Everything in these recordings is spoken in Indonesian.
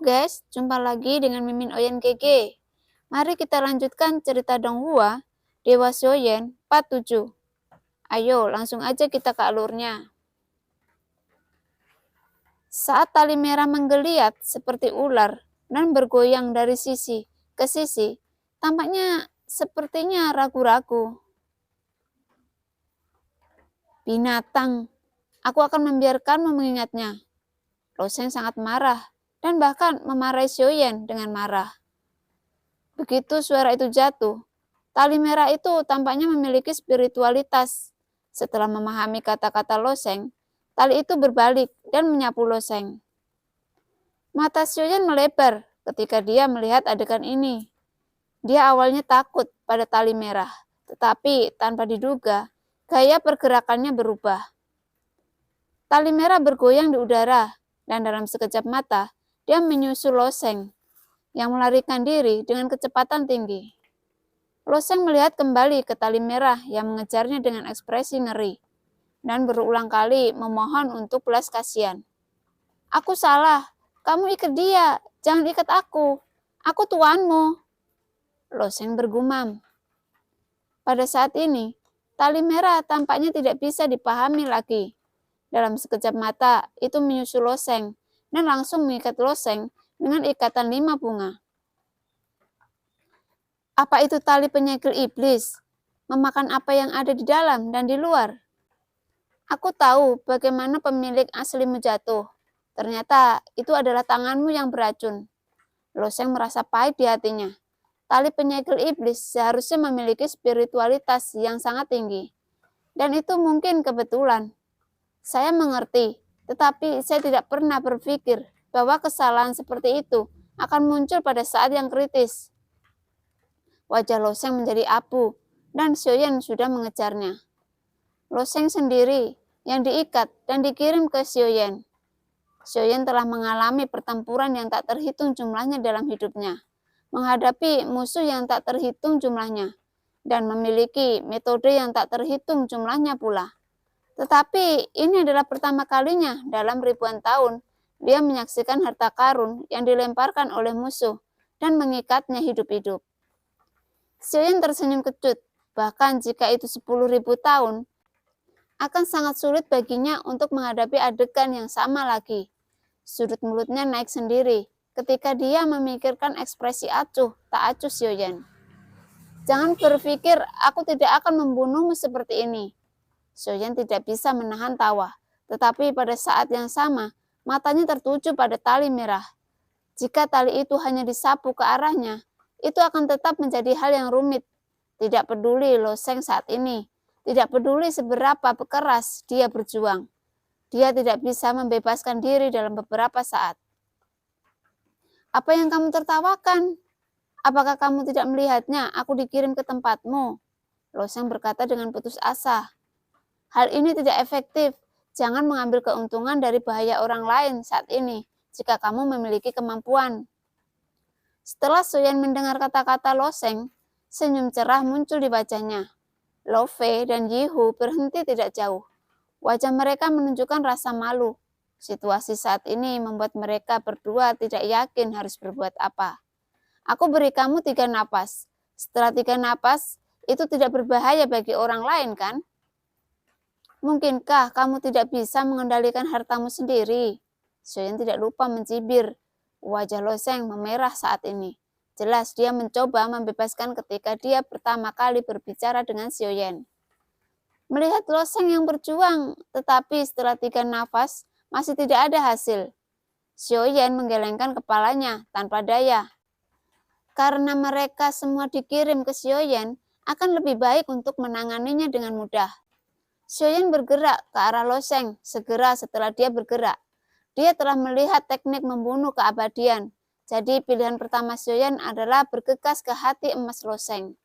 guys, jumpa lagi dengan Mimin Oyen GG. Mari kita lanjutkan cerita Donghua, Dewa Xiaoyan, part 7. Ayo, langsung aja kita ke alurnya. Saat tali merah menggeliat seperti ular dan bergoyang dari sisi ke sisi, tampaknya sepertinya ragu-ragu. Binatang, aku akan membiarkanmu mengingatnya. Lo Sheng sangat marah dan bahkan memarahi Xiaoyan dengan marah. Begitu suara itu jatuh, tali merah itu tampaknya memiliki spiritualitas. Setelah memahami kata-kata Lo Sheng, tali itu berbalik dan menyapu Lo Sheng. Mata Xiaoyan melebar ketika dia melihat adegan ini. Dia awalnya takut pada tali merah, tetapi tanpa diduga, gaya pergerakannya berubah. Tali merah bergoyang di udara, dan dalam sekejap mata, dia menyusul Lo Sheng yang melarikan diri dengan kecepatan tinggi. Lo Sheng melihat kembali ke tali merah yang mengejarnya dengan ekspresi ngeri, dan berulang kali memohon untuk belas kasihan. Aku salah, kamu ikat dia, jangan ikat aku tuanmu. Lo Sheng bergumam. Pada saat ini, tali merah tampaknya tidak bisa dipahami lagi. Dalam sekejap mata, itu menyusul Lo Sheng dan langsung mengikat Lo Sheng dengan ikatan 5 bunga. Apa itu tali penyegel iblis? Memakan apa yang ada di dalam dan di luar? Aku tahu bagaimana pemilik aslimu jatuh. Ternyata itu adalah tanganmu yang beracun. Lo Sheng merasa pahit di hatinya. Tali penyegel iblis seharusnya memiliki spiritualitas yang sangat tinggi. Dan itu mungkin kebetulan. Saya mengerti, tetapi saya tidak pernah berpikir bahwa kesalahan seperti itu akan muncul pada saat yang kritis. Wajah Lo Sheng menjadi abu, dan Xiaoyan sudah mengejarnya. Lo Sheng sendiri yang diikat dan dikirim ke Xiaoyan. Xiaoyan telah mengalami pertempuran yang tak terhitung jumlahnya dalam hidupnya, menghadapi musuh yang tak terhitung jumlahnya, dan memiliki metode yang tak terhitung jumlahnya pula. Tetapi ini adalah pertama kalinya dalam ribuan tahun dia menyaksikan harta karun yang dilemparkan oleh musuh dan mengikatnya hidup-hidup. Xiaoyan tersenyum kecut, bahkan jika itu 10.000 tahun, akan sangat sulit baginya untuk menghadapi adegan yang sama lagi. Sudut mulutnya naik sendiri ketika dia memikirkan ekspresi acuh tak acuh Xiaoyan. Jangan berpikir aku tidak akan membunuhmu seperti ini. Xiaoyan tidak bisa menahan tawa, tetapi pada saat yang sama, matanya tertuju pada tali merah. Jika tali itu hanya disapu ke arahnya, itu akan tetap menjadi hal yang rumit. Tidak peduli Lo Sheng saat ini, tidak peduli seberapa keras dia berjuang. Dia tidak bisa membebaskan diri dalam beberapa saat. Apa yang kamu tertawakan? Apakah kamu tidak melihatnya aku dikirim ke tempatmu? Lo Sheng berkata dengan putus asa. Hal ini tidak efektif. Jangan mengambil keuntungan dari bahaya orang lain saat ini jika kamu memiliki kemampuan. Setelah Xiaoyan mendengar kata-kata Lo Sheng, senyum cerah muncul di wajahnya. Lo Fei dan Yihu berhenti tidak jauh. Wajah mereka menunjukkan rasa malu. Situasi saat ini membuat mereka berdua tidak yakin harus berbuat apa. Aku beri kamu 3 napas. Setelah 3 napas, itu tidak berbahaya bagi orang lain kan? Mungkinkah kamu tidak bisa mengendalikan hartamu sendiri? Xiaoyan tidak lupa mencibir. Wajah Lo Sheng memerah saat ini. Jelas dia mencoba membebaskan ketika dia pertama kali berbicara dengan Xiaoyan. Melihat Lo Sheng yang berjuang, tetapi setelah 3 nafas masih tidak ada hasil. Xiaoyan menggelengkan kepalanya tanpa daya. Karena mereka semua dikirim ke Xiaoyan, akan lebih baik untuk menanganinya dengan mudah. Xiaoyan bergerak ke arah Lo Sheng segera setelah dia bergerak. Dia telah melihat teknik membunuh keabadian. Jadi pilihan pertama Xiaoyan adalah bergegas ke hati emas Lo Sheng.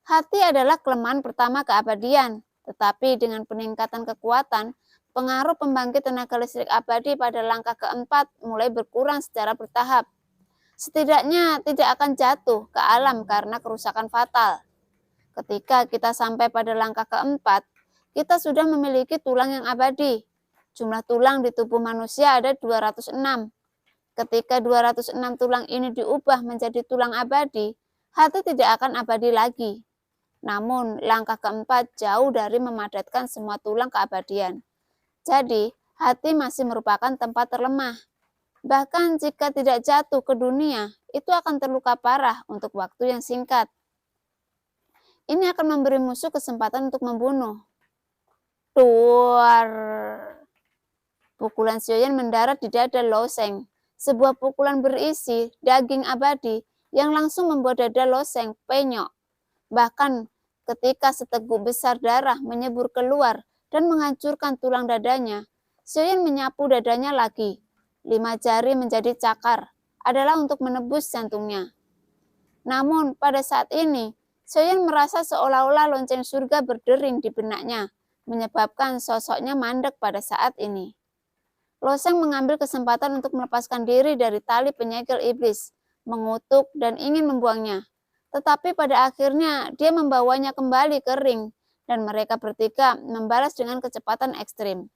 Hati adalah kelemahan pertama keabadian, tetapi dengan peningkatan kekuatan, pengaruh pembangkit tenaga listrik abadi pada langkah keempat mulai berkurang secara bertahap. Setidaknya tidak akan jatuh ke alam karena kerusakan fatal. Ketika kita sampai pada langkah keempat, kita sudah memiliki tulang yang abadi. Jumlah tulang di tubuh manusia ada 206. Ketika 206 tulang ini diubah menjadi tulang abadi, hati tidak akan abadi lagi. Namun, langkah keempat jauh dari memadatkan semua tulang keabadian. Jadi, hati masih merupakan tempat terlemah. Bahkan jika tidak jatuh ke dunia, itu akan terluka parah untuk waktu yang singkat. Ini akan memberi musuh kesempatan untuk membunuh. Duar. Pukulan Xiaoyan mendarat di dada Lo Sheng. Sebuah pukulan berisi daging abadi yang langsung membuat dada Lo Sheng penyok. Bahkan ketika seteguk besar darah menyembur keluar dan menghancurkan tulang dadanya, Xiaoyan menyapu dadanya lagi. 5 jari menjadi cakar, adalah untuk menebus jantungnya. Namun pada saat ini, Xiaoyan merasa seolah-olah lonceng surga berdering di benaknya, menyebabkan sosoknya mandek pada saat ini. Lo Sheng mengambil kesempatan untuk melepaskan diri dari tali penyegel iblis, mengutuk dan ingin membuangnya. Tetapi pada akhirnya dia membawanya kembali ke ring dan mereka bertiga membalas dengan kecepatan ekstrim.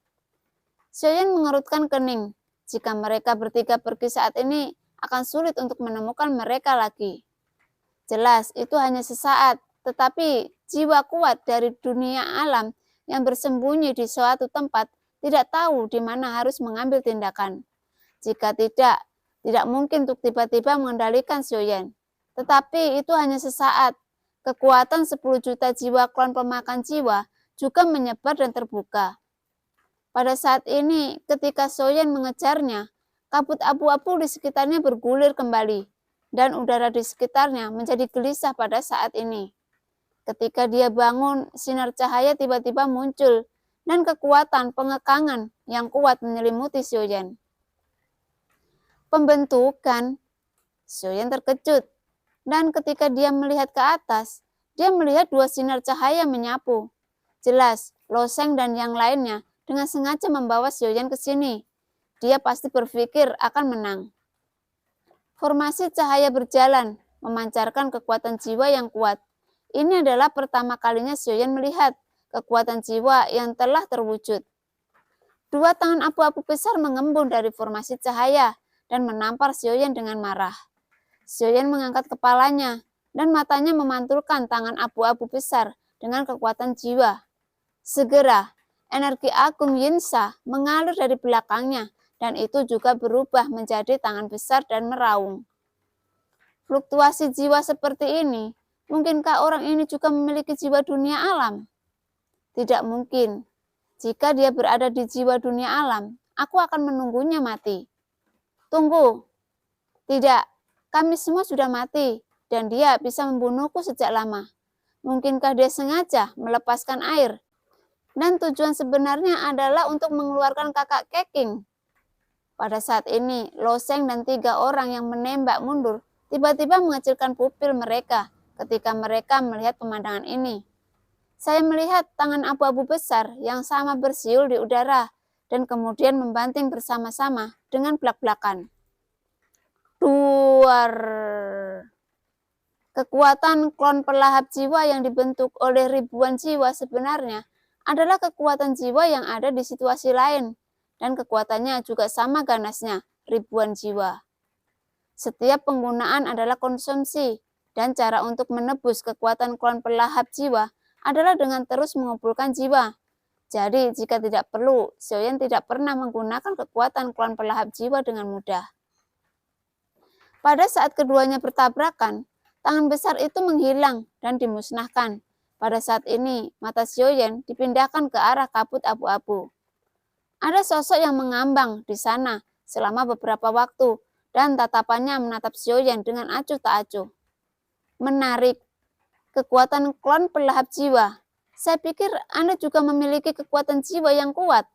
Xiaoyan mengerutkan kening. Jika mereka bertiga pergi saat ini, akan sulit untuk menemukan mereka lagi. Jelas itu hanya sesaat, tetapi jiwa kuat dari dunia alam yang bersembunyi di suatu tempat tidak tahu di mana harus mengambil tindakan. Jika tidak mungkin untuk tiba-tiba mengendalikan Xiaoyan. Tetapi itu hanya sesaat. Kekuatan 10 juta jiwa klan pemakan jiwa juga menyebar dan terbuka. Pada saat ini, ketika Xiaoyan mengejarnya, kabut abu-abu di sekitarnya bergulir kembali, dan udara di sekitarnya menjadi gelisah pada saat ini. Ketika dia bangun, sinar cahaya tiba-tiba muncul, dan kekuatan pengekangan yang kuat menyelimuti Xiaoyan. Pembentukan. Xiaoyan terkejut, dan ketika dia melihat ke atas, dia melihat 2 sinar cahaya menyapu. Jelas, Lo Sheng dan yang lainnya dengan sengaja membawa Xiaoyan ke sini. Dia pasti berpikir akan menang. Formasi cahaya berjalan, memancarkan kekuatan jiwa yang kuat. Ini adalah pertama kalinya Xiaoyan melihat kekuatan jiwa yang telah terwujud. 2 tangan abu-abu besar mengembun dari formasi cahaya dan menampar Xiaoyan dengan marah. Xiaoyan mengangkat kepalanya dan matanya memantulkan tangan abu-abu besar dengan kekuatan jiwa. Segera, energi agung Yinsa mengalir dari belakangnya dan itu juga berubah menjadi tangan besar dan meraung. Fluktuasi jiwa seperti ini, mungkinkah orang ini juga memiliki jiwa dunia alam? Tidak mungkin. Jika dia berada di jiwa dunia alam, aku akan menunggunya mati. Tunggu. Tidak, kami semua sudah mati dan dia bisa membunuhku sejak lama. Mungkinkah dia sengaja melepaskan air? Dan tujuan sebenarnya adalah untuk mengeluarkan kakak Keking. Pada saat ini, Lo Sheng dan 3 orang yang menembak mundur tiba-tiba mengecilkan pupil mereka ketika mereka melihat pemandangan ini. Saya melihat tangan abu-abu besar yang sama bersiul di udara dan kemudian membanting bersama-sama dengan blak-blakan. Duar. Kekuatan klon pelahap jiwa yang dibentuk oleh ribuan jiwa sebenarnya adalah kekuatan jiwa yang ada di situasi lain dan kekuatannya juga sama ganasnya, ribuan jiwa. Setiap penggunaan adalah konsumsi dan cara untuk menebus kekuatan klon pelahap jiwa adalah dengan terus mengumpulkan jiwa. Jadi jika tidak perlu, Xiaoyan tidak pernah menggunakan kekuatan klon pelahap jiwa dengan mudah. Pada saat keduanya bertabrakan, tangan besar itu menghilang dan dimusnahkan. Pada saat ini, mata Xiaoyan dipindahkan ke arah kabut abu-abu. Ada sosok yang mengambang di sana selama beberapa waktu dan tatapannya menatap Xiaoyan dengan acuh tak acuh. Menarik. Kekuatan klon pelahap jiwa. Saya pikir Anda juga memiliki kekuatan jiwa yang kuat.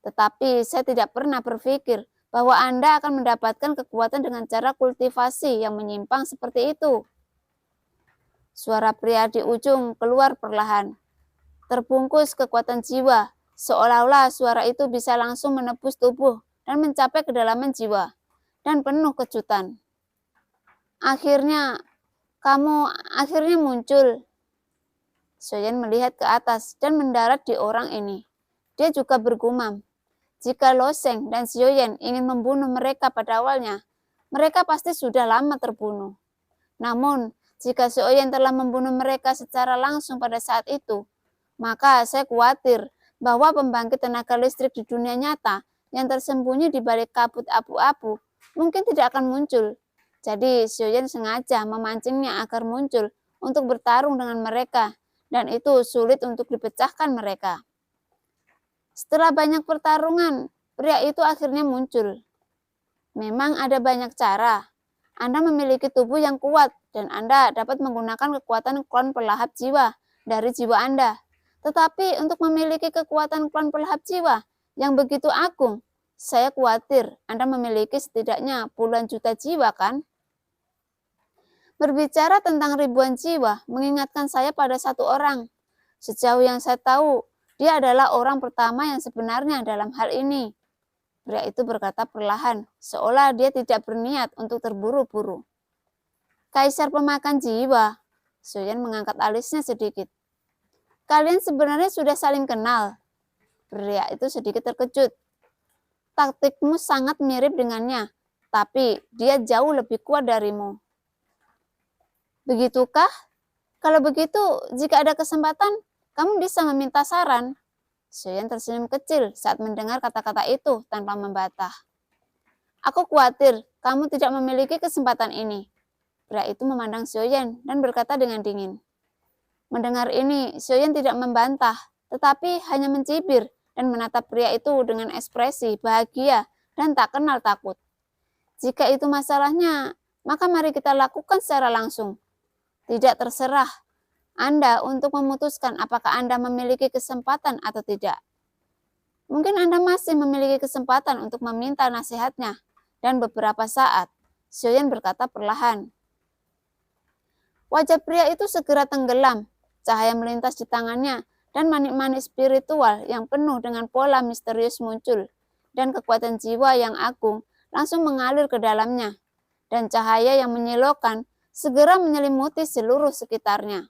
Tetapi saya tidak pernah berpikir bahwa Anda akan mendapatkan kekuatan dengan cara kultivasi yang menyimpang seperti itu. Suara pria di ujung keluar perlahan. Terbungkus kekuatan jiwa, seolah-olah suara itu bisa langsung menembus tubuh dan mencapai kedalaman jiwa, dan penuh kejutan. Kamu akhirnya muncul. Xiaoyan melihat ke atas dan mendarat di orang ini. Dia juga bergumam. Jika Loseng dan Xiaoyan ingin membunuh mereka pada awalnya, mereka pasti sudah lama terbunuh. Namun, jika Xiaoyan telah membunuh mereka secara langsung pada saat itu, maka saya khawatir bahwa pembangkit tenaga listrik di dunia nyata yang tersembunyi di balik kabut abu-abu mungkin tidak akan muncul. Jadi, Xiaoyan sengaja memancingnya agar muncul untuk bertarung dengan mereka, dan itu sulit untuk dipecahkan mereka. Setelah banyak pertarungan, pria itu akhirnya muncul. Memang ada banyak cara. Anda memiliki tubuh yang kuat, dan Anda dapat menggunakan kekuatan klon pelahap jiwa dari jiwa Anda. Tetapi untuk memiliki kekuatan klon pelahap jiwa yang begitu agung, saya khawatir Anda memiliki setidaknya puluhan juta jiwa, kan? Berbicara tentang ribuan jiwa mengingatkan saya pada satu orang. Sejauh yang saya tahu, dia adalah orang pertama yang sebenarnya dalam hal ini. Pria itu berkata perlahan, seolah dia tidak berniat untuk terburu-buru. Kaisar pemakan jiwa. Xiaoyan mengangkat alisnya sedikit. Kalian sebenarnya sudah saling kenal. Pria itu sedikit terkejut. Taktikmu sangat mirip dengannya, tapi dia jauh lebih kuat darimu. Begitukah? Kalau begitu, jika ada kesempatan, kamu bisa meminta saran. Xiaoyan tersenyum kecil saat mendengar kata-kata itu tanpa membantah. Aku khawatir kamu tidak memiliki kesempatan ini. Pria itu memandang Xiaoyan dan berkata dengan dingin. Mendengar ini, Xiaoyan tidak membantah, tetapi hanya mencibir dan menatap pria itu dengan ekspresi bahagia dan tak kenal takut. Jika itu masalahnya, maka mari kita lakukan secara langsung. Tidak terserah Anda untuk memutuskan apakah Anda memiliki kesempatan atau tidak. Mungkin Anda masih memiliki kesempatan untuk meminta nasihatnya, dan beberapa saat, Xiaoyan berkata perlahan. Wajah pria itu segera tenggelam, cahaya melintas di tangannya, dan manik-manik spiritual yang penuh dengan pola misterius muncul, dan kekuatan jiwa yang agung langsung mengalir ke dalamnya, dan cahaya yang menyilaukan segera menyelimuti seluruh sekitarnya.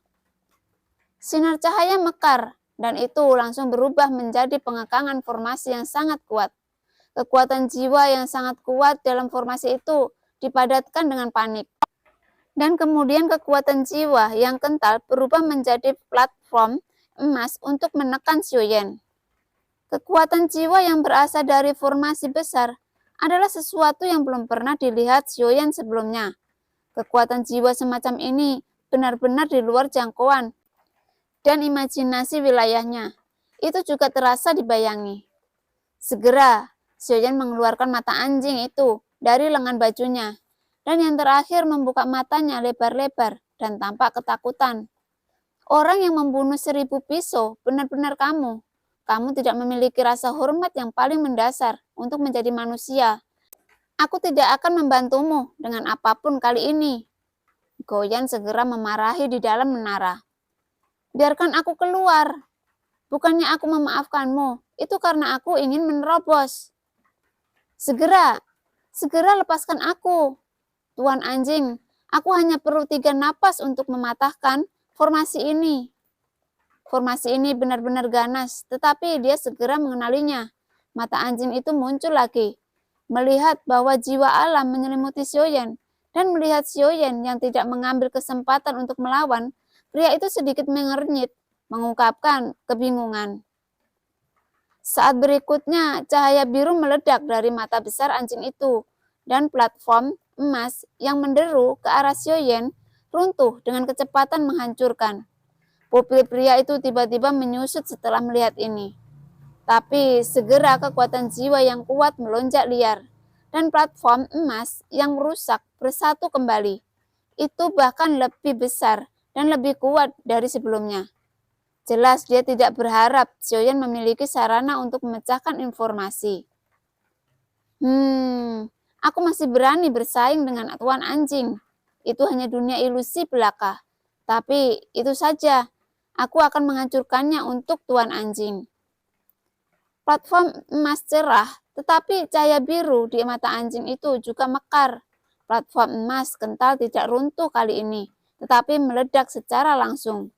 Sinar cahaya mekar, dan itu langsung berubah menjadi pengekangan formasi yang sangat kuat. Kekuatan jiwa yang sangat kuat dalam formasi itu dipadatkan dengan panik. Dan kemudian kekuatan jiwa yang kental berubah menjadi platform emas untuk menekan Xiaoyan. Kekuatan jiwa yang berasal dari formasi besar adalah sesuatu yang belum pernah dilihat Xiaoyan sebelumnya. Kekuatan jiwa semacam ini benar-benar di luar jangkauan dan imajinasi wilayahnya. Itu juga terasa dibayangi. Segera, Xiaoyan mengeluarkan mata anjing itu dari lengan bajunya, dan yang terakhir membuka matanya lebar-lebar dan tampak ketakutan. Orang yang membunuh 1000 pisau benar-benar kamu. Kamu tidak memiliki rasa hormat yang paling mendasar untuk menjadi manusia. Aku tidak akan membantumu dengan apapun kali ini. Goyan segera memarahi di dalam menara. Biarkan aku keluar. Bukannya aku memaafkanmu, itu karena aku ingin menerobos. Segera lepaskan aku. Tuan anjing, aku hanya perlu 3 napas untuk mematahkan formasi ini. Formasi ini benar-benar ganas, tetapi dia segera mengenalinya. Mata anjing itu muncul lagi. Melihat bahwa jiwa alam menyelimuti Xiaoyan, dan melihat Xiaoyan yang tidak mengambil kesempatan untuk melawan, pria itu sedikit mengernyit, mengungkapkan kebingungan. Saat berikutnya, cahaya biru meledak dari mata besar anjing itu, dan platform emas yang menderu ke arah Xiaoyan runtuh dengan kecepatan menghancurkan. Pupil pria itu tiba-tiba menyusut setelah melihat ini. Tapi segera kekuatan jiwa yang kuat melonjak liar, dan platform emas yang merusak bersatu kembali. Itu bahkan lebih besar dan lebih kuat dari sebelumnya. Jelas dia tidak berharap Xiaoyan memiliki sarana untuk memecahkan informasi. Aku masih berani bersaing dengan tuan anjing. Itu hanya dunia ilusi belaka. Tapi itu saja, aku akan menghancurkannya untuk tuan anjing. Platform emas cerah, tetapi cahaya biru di mata anjing itu juga mekar. Platform emas kental tidak runtuh kali ini, tetapi meledak secara langsung.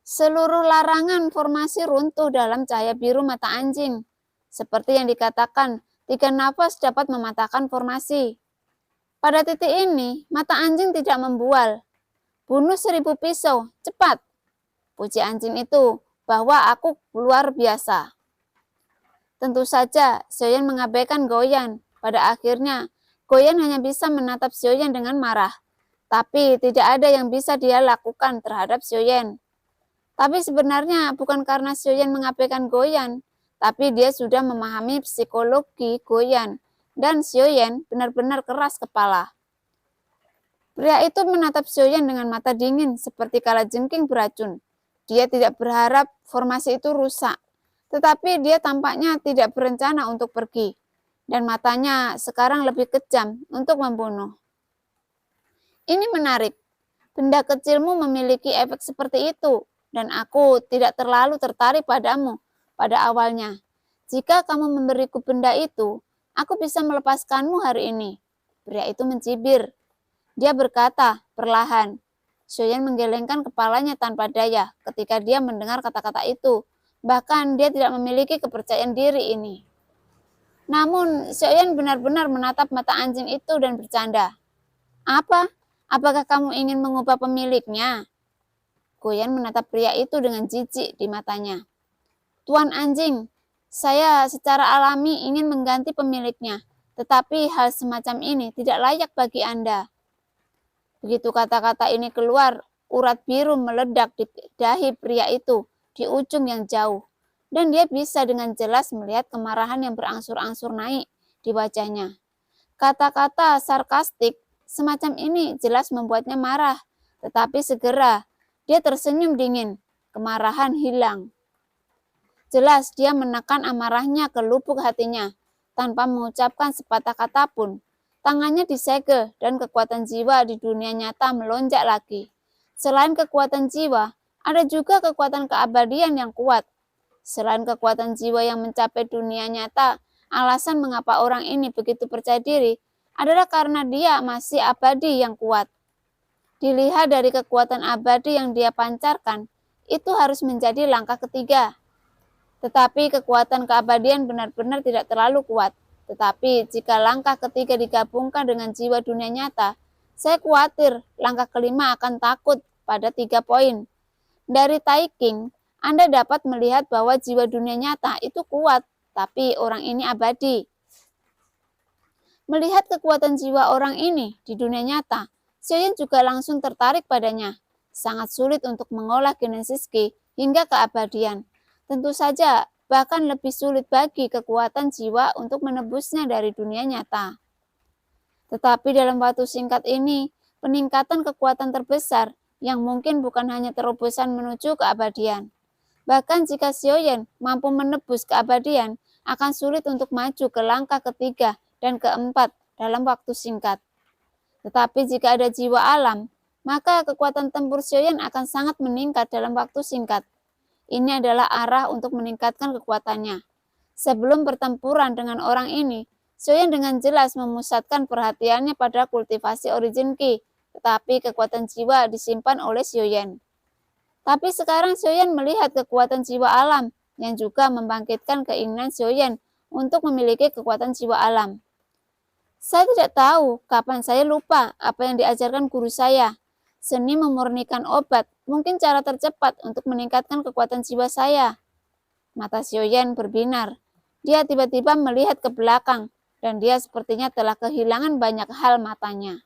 Seluruh larangan formasi runtuh dalam cahaya biru mata anjing. Seperti yang dikatakan, 3 nafas dapat mematahkan formasi. Pada titik ini, mata anjing tidak membual. Bunuh 1000 pisau, cepat! Puji anjing itu bahwa aku luar biasa. Tentu saja, Xiaoyan mengabaikan Goyan. Pada akhirnya, Goyan hanya bisa menatap Xiaoyan dengan marah. Tapi tidak ada yang bisa dia lakukan terhadap Xiaoyan. Tapi sebenarnya bukan karena Xiaoyan mengabaikan Goyan, tapi dia sudah memahami psikologi Goyan. Dan Xiaoyan benar-benar keras kepala. Pria itu menatap Xiaoyan dengan mata dingin seperti kalajengking beracun. Dia tidak berharap formasi itu rusak, tetapi dia tampaknya tidak berencana untuk pergi. Dan matanya sekarang lebih kejam untuk membunuh. Ini menarik. Benda kecilmu memiliki efek seperti itu, dan aku tidak terlalu tertarik padamu pada awalnya. Jika kamu memberiku benda itu, aku bisa melepaskanmu hari ini. Pria itu mencibir. Dia berkata perlahan. Xiaoyan menggelengkan kepalanya tanpa daya ketika dia mendengar kata-kata itu. Bahkan dia tidak memiliki kepercayaan diri ini. Namun Xiaoyan benar-benar menatap mata anjing itu dan bercanda. Apa? Apakah kamu ingin mengubah pemiliknya? Goyan menatap pria itu dengan jijik di matanya. Tuan anjing, saya secara alami ingin mengganti pemiliknya, tetapi hal semacam ini tidak layak bagi Anda. Begitu kata-kata ini keluar, urat biru meledak di dahi pria itu di ujung yang jauh, dan dia bisa dengan jelas melihat kemarahan yang berangsur-angsur naik di wajahnya. Kata-kata sarkastik semacam ini jelas membuatnya marah, tetapi segera dia tersenyum dingin, kemarahan hilang. Jelas dia menekan amarahnya ke lubuk hatinya, tanpa mengucapkan sepatah kata pun. Tangannya disegel dan kekuatan jiwa di dunia nyata melonjak lagi. Selain kekuatan jiwa, ada juga kekuatan keabadian yang kuat. Selain kekuatan jiwa yang mencapai dunia nyata, alasan mengapa orang ini begitu percaya diri adalah karena dia masih abadi yang kuat. Dilihat dari kekuatan abadi yang dia pancarkan, itu harus menjadi langkah ketiga. Tetapi kekuatan keabadian benar-benar tidak terlalu kuat. Tetapi jika langkah ketiga digabungkan dengan jiwa dunia nyata, saya khawatir langkah kelima akan takut pada 3 poin. Dari Taiking, Anda dapat melihat bahwa jiwa dunia nyata itu kuat, tapi orang ini abadi. Melihat kekuatan jiwa orang ini di dunia nyata, Xiaoyan juga langsung tertarik padanya. Sangat sulit untuk mengolah Genesis Ki hingga keabadian. Tentu saja, bahkan lebih sulit bagi kekuatan jiwa untuk menebusnya dari dunia nyata. Tetapi dalam waktu singkat ini, peningkatan kekuatan terbesar yang mungkin bukan hanya terobosan menuju keabadian. Bahkan jika Xiaoyan mampu menebus keabadian, akan sulit untuk maju ke langkah ketiga dan keempat dalam waktu singkat. Tetapi jika ada jiwa alam, maka kekuatan tempur Xiaoyan akan sangat meningkat dalam waktu singkat. Ini adalah arah untuk meningkatkan kekuatannya. Sebelum pertempuran dengan orang ini, Xiaoyan dengan jelas memusatkan perhatiannya pada kultivasi Origin Ki, tetapi kekuatan jiwa disimpan oleh Xiaoyan. Tapi sekarang Xiaoyan melihat kekuatan jiwa alam yang juga membangkitkan keinginan Xiaoyan untuk memiliki kekuatan jiwa alam. Saya tidak tahu kapan saya lupa apa yang diajarkan guru saya. Seni memurnikan obat, mungkin cara tercepat untuk meningkatkan kekuatan jiwa saya. Mata Xiaoyan berbinar. Dia tiba-tiba melihat ke belakang, dan dia sepertinya telah kehilangan banyak hal matanya.